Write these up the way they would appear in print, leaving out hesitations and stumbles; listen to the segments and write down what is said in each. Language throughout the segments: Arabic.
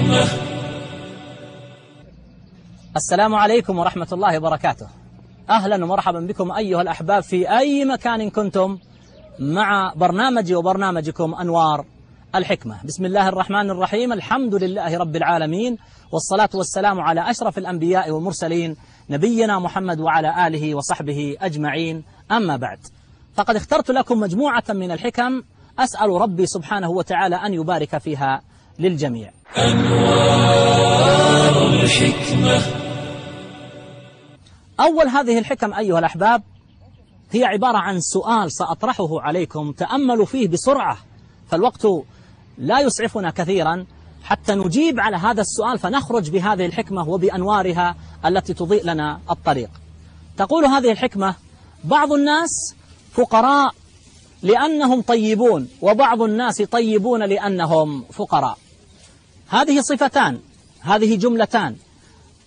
الحكمة. السلام عليكم ورحمة الله وبركاته. أهلا ومرحبا بكم أيها الأحباب في أي مكان كنتم مع برنامجي وبرنامجكم أنوار الحكمة. بسم الله الرحمن الرحيم، الحمد لله رب العالمين، والصلاة والسلام على أشرف الأنبياء والمرسلين نبينا محمد وعلى آله وصحبه أجمعين. أما بعد، فقد اخترت لكم مجموعة من الحكم أسأل ربي سبحانه وتعالى أن يبارك فيها للجميع. أنوار الحكمة. أول هذه الحكم أيها الأحباب هي عبارة عن سؤال سأطرحه عليكم، تأملوا فيه بسرعة، فالوقت لا يسعفنا كثيرا حتى نجيب على هذا السؤال فنخرج بهذه الحكمة وبأنوارها التي تضيء لنا الطريق. تقول هذه الحكمة: بعض الناس فقراء لأنهم طيبون، وبعض الناس طيبون لأنهم فقراء. هذه صفتان، هذه جملتان،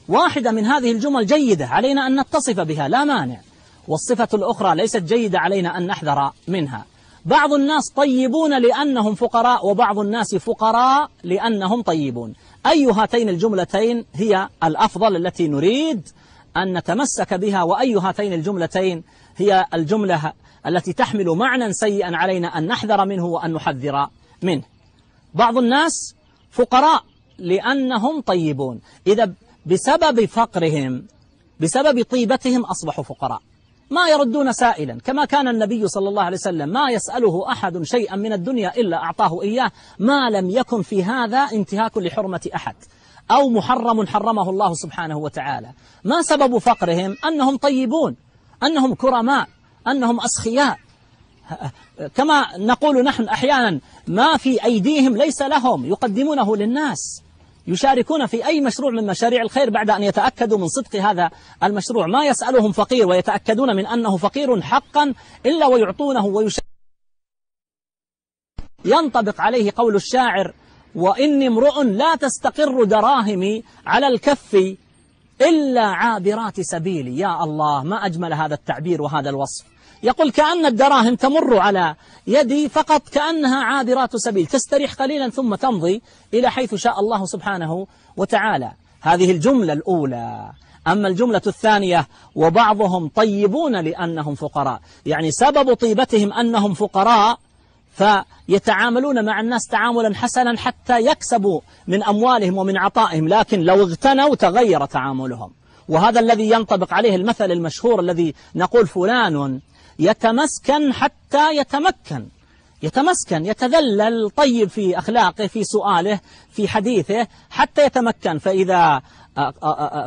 واحدة من هذه الجمل جيدة علينا أن نتصف بها لا مانع، والصفة الأخرى ليست جيدة علينا أن نحذر منها. بعض الناس طيبون لأنهم فقراء، وبعض الناس فقراء لأنهم طيبون. أي هاتين الجملتين هي الأفضل التي نريد أن نتمسك بها، وأي هاتين الجملتين هي الجملة التي تحمل معنى سيئا علينا أن نحذر منه وأن نحذر منه؟ بعض الناس فقراء لأنهم طيبون، إذا بسبب فقرهم بسبب طيبتهم أصبحوا فقراء، ما يردون سائلا، كما كان النبي صلى الله عليه وسلم ما يسأله أحد شيئا من الدنيا إلا أعطاه إياه، ما لم يكن في هذا انتهاك لحرمة أحد أو محرم حرمه الله سبحانه وتعالى. ما سبب فقرهم؟ أنهم طيبون، أنهم كرماء، أنهم أسخياء. كما نقول نحن أحيانا: ما في أيديهم ليس لهم، يقدمونه للناس، يشاركون في أي مشروع من مشاريع الخير بعد أن يتأكدوا من صدق هذا المشروع. ما يسألهم فقير ويتأكدون من أنه فقير حقا إلا ويعطونه ينطبق عليه قول الشاعر: وإني امرؤ لا تستقر دراهمي على الكف إلا عابرات سبيلي. يا الله، ما أجمل هذا التعبير وهذا الوصف. يقول: كأن الدراهم تمر على يدي فقط كأنها عابرات سبيل، تستريح قليلا ثم تمضي إلى حيث شاء الله سبحانه وتعالى. هذه الجملة الأولى. أما الجملة الثانية: وبعضهم طيبون لأنهم فقراء، يعني سبب طيبتهم أنهم فقراء، فيتعاملون مع الناس تعاملا حسنا حتى يكسبوا من أموالهم ومن عطائهم، لكن لو اغتنوا تغير تعاملهم. وهذا الذي ينطبق عليه المثل المشهور الذي نقول: فلان يتمسكن حتى يتمسكن، يتذلل، طيب في أخلاقه، في سؤاله، في حديثه، حتى يتمكن.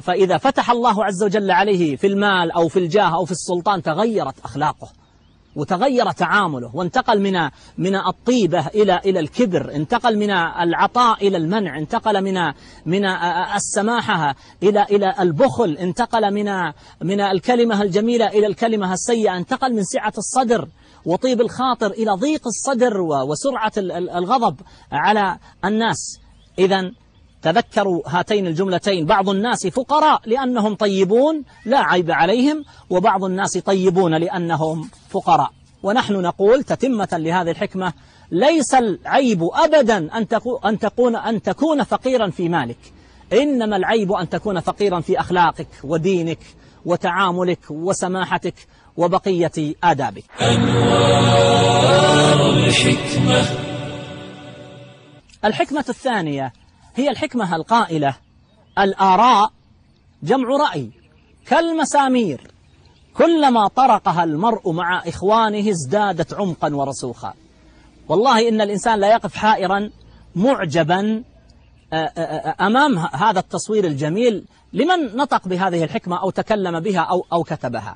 فإذا فتح الله عز وجل عليه في المال أو في الجاه أو في السلطان تغيرت أخلاقه وتغير تعامله، وانتقل من الطيبة إلى الكبر، انتقل من العطاء إلى المنع، انتقل من السماحة إلى البخل، انتقل من الكلمة الجميلة إلى الكلمة السيئة، انتقل من سعة الصدر وطيب الخاطر إلى ضيق الصدر وسرعة الغضب على الناس. إذن تذكروا هاتين الجملتين: بعض الناس فقراء لأنهم طيبون لا عيب عليهم، وبعض الناس طيبون لأنهم فقراء. ونحن نقول تتمة لهذه الحكمة: ليس العيب أبدا أن تكون فقيرا في مالك، إنما العيب أن تكون فقيرا في أخلاقك ودينك وتعاملك وسماحتك وبقية آدابك. أنوار الحكمة. الحكمة الثانية هي الحكمة القائلة: الآراء جمع رأي كالمسامير، كلما طرقها المرء مع إخوانه ازدادت عمقا ورسوخا. والله إن الإنسان لا يقف حائرا معجبا أمام هذا التصوير الجميل لمن نطق بهذه الحكمة أو تكلم بها أو كتبها.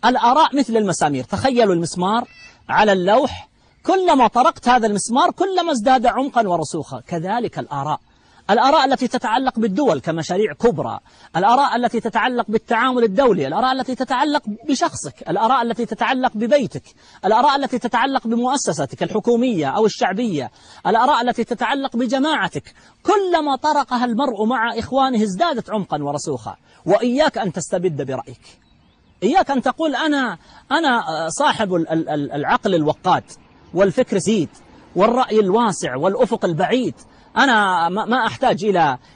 الآراء مثل المسامير، تخيلوا المسمار على اللوح، كلما طرقت هذا المسمار كلما ازداد عمقا ورسوخا. كذلك الآراء التي تتعلق بالدول كمشاريع كبرى، الآراء التي تتعلق بالتعامل الدولي، الآراء التي تتعلق بشخصك، الآراء التي تتعلق ببيتك، الآراء التي تتعلق بمؤسستك الحكومية أو الشعبية، الآراء التي تتعلق بجماعتك، كلما طرقها المرء مع إخوانه ازدادت عمقا ورسوخا. وإياك أن تستبد برأيك، إياك أن تقول أنا صاحب العقل الوقاد والفكر زيد والرأي الواسع والأفق البعيد، أنا ما أحتاج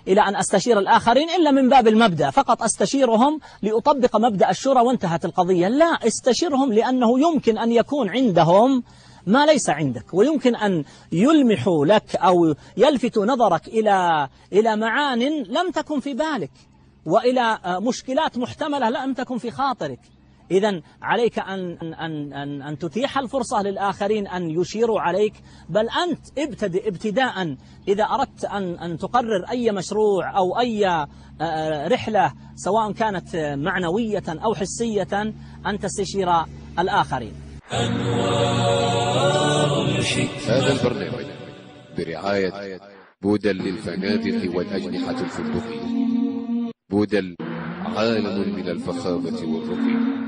إلى أن أستشير الآخرين إلا من باب المبدأ، فقط أستشيرهم لأطبق مبدأ الشورى وانتهت القضية. لا، استشيرهم لأنه يمكن أن يكون عندهم ما ليس عندك، ويمكن أن يلمحوا لك أو يلفتوا نظرك إلى معان لم تكن في بالك، وإلى مشكلات محتملة لم تكن في خاطرك. إذن عليك أن تتيح الفرصة للآخرين أن يشيروا عليك، بل أنت ابتدئ ابتداء إذا أردت أن تقرر أي مشروع أو أي رحلة سواء كانت معنوية أو حسية أن تستشير الآخرين. هذا البرنامج برعاية بودل للفنادق والأجنحة الفندقية. بودل عالم من الفخامة والرقي.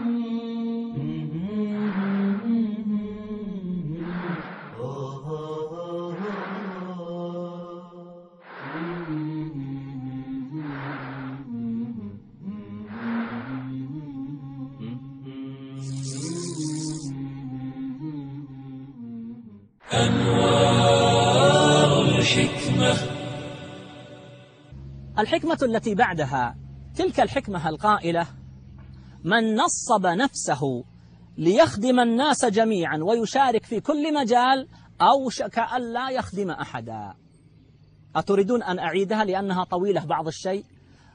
أنوار الحكمة. الحكمة التي بعدها تلك الحكمة القائلة: من نصب نفسه ليخدم الناس جميعا ويشارك في كل مجال أوشك أن لا يخدم أحدا. أتريدون أن أعيدها لأنها طويلة بعض الشيء؟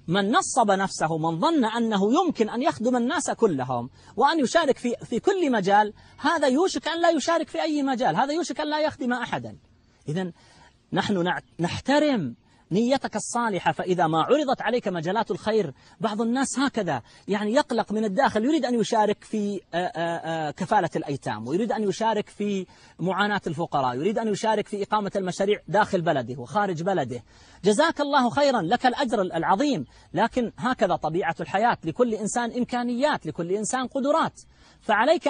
من نصب نفسه، من ظن أنه يمكن أن يخدم الناس كلهم وأن يشارك في كل مجال، هذا يوشك أن لا يشارك في أي مجال، هذا يوشك أن لا يخدم أحدا. إذن نحن نحترم نيتك الصالحة، فإذا ما عرضت عليك مجالات الخير، بعض الناس هكذا يعني يقلق من الداخل، يريد أن يشارك في كفالة الأيتام، ويريد أن يشارك في معاناة الفقراء، يريد أن يشارك في إقامة المشاريع داخل بلده وخارج بلده. جزاك الله خيرا، لك الأجر العظيم، لكن هكذا طبيعة الحياة، لكل إنسان إمكانيات، لكل إنسان قدرات، فعليك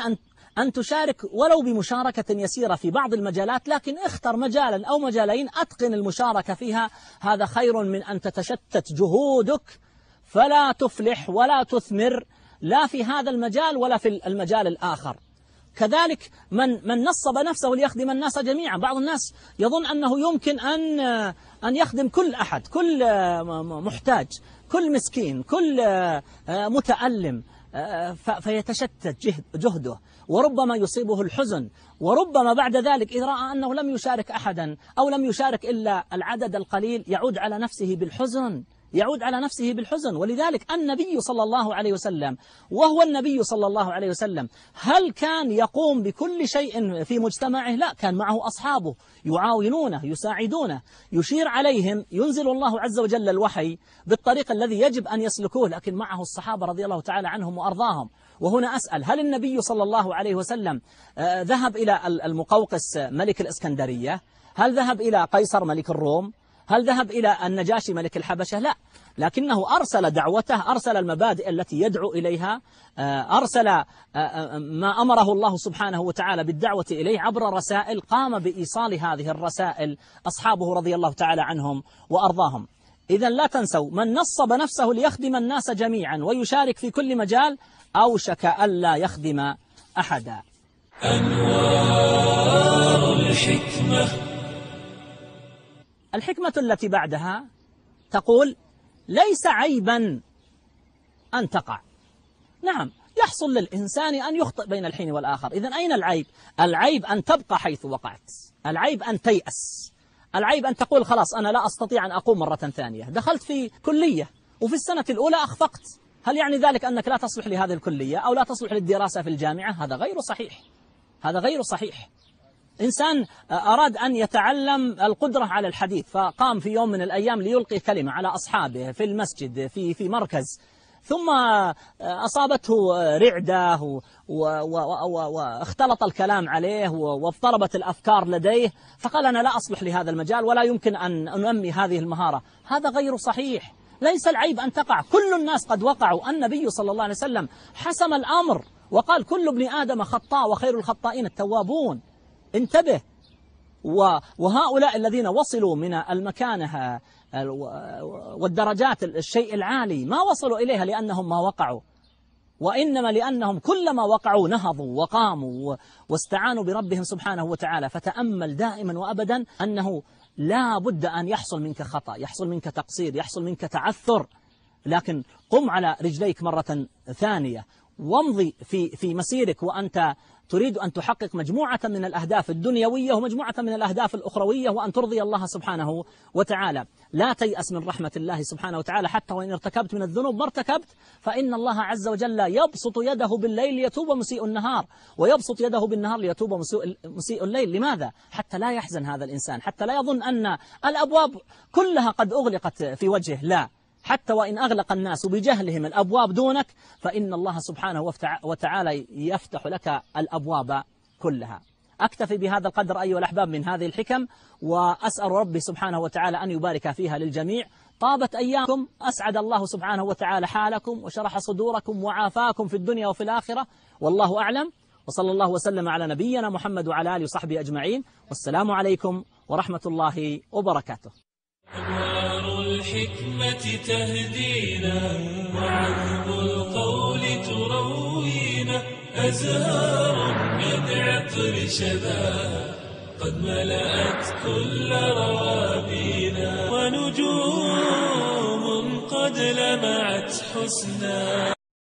أن تشارك ولو بمشاركة يسيرة في بعض المجالات، لكن اختر مجالا أو مجالين أتقن المشاركة فيها، هذا خير من أن تتشتت جهودك فلا تفلح ولا تثمر لا في هذا المجال ولا في المجال الآخر. كذلك من نصب نفسه ليخدم الناس جميعا، بعض الناس يظن أنه يمكن أن يخدم كل أحد، كل محتاج، كل مسكين، كل متألم، فيتشتت جهده، وربما يصيبه الحزن، وربما بعد ذلك إذا رأى أنه لم يشارك أحدا أو لم يشارك إلا العدد القليل يعود على نفسه بالحزن، يعود على نفسه بالحزن. ولذلك النبي صلى الله عليه وسلم، وهو النبي صلى الله عليه وسلم، هل كان يقوم بكل شيء في مجتمعه؟ لا، كان معه أصحابه يعاونونه، يساعدونه، يشير عليهم، ينزل الله عز وجل الوحي بالطريق الذي يجب أن يسلكوه، لكن معه الصحابة رضي الله تعالى عنهم وأرضاهم. وهنا أسأل: هل النبي صلى الله عليه وسلم ذهب إلى المقوقس ملك الإسكندرية؟ هل ذهب إلى قيصر ملك الروم؟ هل ذهب إلى النجاشي ملك الحبشة؟ لا، لكنه أرسل دعوته، أرسل المبادئ التي يدعو إليها، أرسل ما أمره الله سبحانه وتعالى بالدعوة إليه عبر رسائل، قام بإيصال هذه الرسائل أصحابه رضي الله تعالى عنهم وأرضاهم. إذن لا تنسوا: من نصب نفسه ليخدم الناس جميعا ويشارك في كل مجال أوشك ألا يخدم أحدا. أنوار الحكمة. الحكمة التي بعدها تقول: ليس عيبا أن تقع. نعم، يحصل للإنسان أن يخطئ بين الحين والآخر. إذن أين العيب؟ العيب أن تبقى حيث وقعت، العيب أن تيأس، العيب أن تقول خلاص أنا لا أستطيع أن أقوم مرة ثانية. دخلت في كلية وفي السنة الأولى أخفقت، هل يعني ذلك أنك لا تصلح لهذه الكلية أو لا تصلح للدراسة في الجامعة؟ هذا غير صحيح، هذا غير صحيح. إنسان أراد أن يتعلم القدرة على الحديث، فقام في يوم من الأيام ليلقي كلمة على أصحابه في المسجد في مركز، ثم أصابته رعدة واختلط الكلام عليه واضطربت الأفكار لديه، فقال أنا لا أصلح لهذا المجال ولا يمكن أن أنمي هذه المهارة. هذا غير صحيح. ليس العيب أن تقع، كل الناس قد وقعوا. النبي صلى الله عليه وسلم حسم الأمر وقال: كل ابن آدم خطاء وخير الخطائين التوابون. انتبه. وهؤلاء الذين وصلوا من المكانة والدرجات الشيء العالي ما وصلوا إليها لأنهم ما وقعوا، وإنما لأنهم كلما وقعوا نهضوا وقاموا واستعانوا بربهم سبحانه وتعالى. فتأمل دائما وأبدا أنه لا بد أن يحصل منك خطأ، يحصل منك تقصير، يحصل منك تعثر، لكن قم على رجليك مرة ثانية وامضي في مسيرك، وأنت تريد أن تحقق مجموعة من الأهداف الدنيوية ومجموعة من الأهداف الأخروية، وأن ترضي الله سبحانه وتعالى. لا تيأس من رحمة الله سبحانه وتعالى، حتى وإن ارتكبت من الذنوب ما ارتكبت، فإن الله عز وجل يبسط يده بالليل ليتوب مسيء النهار، ويبسط يده بالنهار ليتوب مسيء الليل. لماذا؟ حتى لا يحزن هذا الإنسان، حتى لا يظن أن الأبواب كلها قد أغلقت في وجهه. لا، حتى وإن أغلق الناس بجهلهم الأبواب دونك، فإن الله سبحانه وتعالى يفتح لك الأبواب كلها. أكتفي بهذا القدر أيها الأحباب من هذه الحكم، وأسأل ربي سبحانه وتعالى أن يبارك فيها للجميع. طابت أيامكم، أسعد الله سبحانه وتعالى حالكم وشرح صدوركم وعافاكم في الدنيا وفي الآخرة، والله أعلم. وصلى الله وسلم على نبينا محمد وعلى آله وصحبه أجمعين، والسلام عليكم ورحمة الله وبركاته. أنوار الحكمة تهدينا، وعذب القول تروينا، أزهار من عطر شذاها قد ملأت كل روابينا، ونجوم قد لمعت حسنا.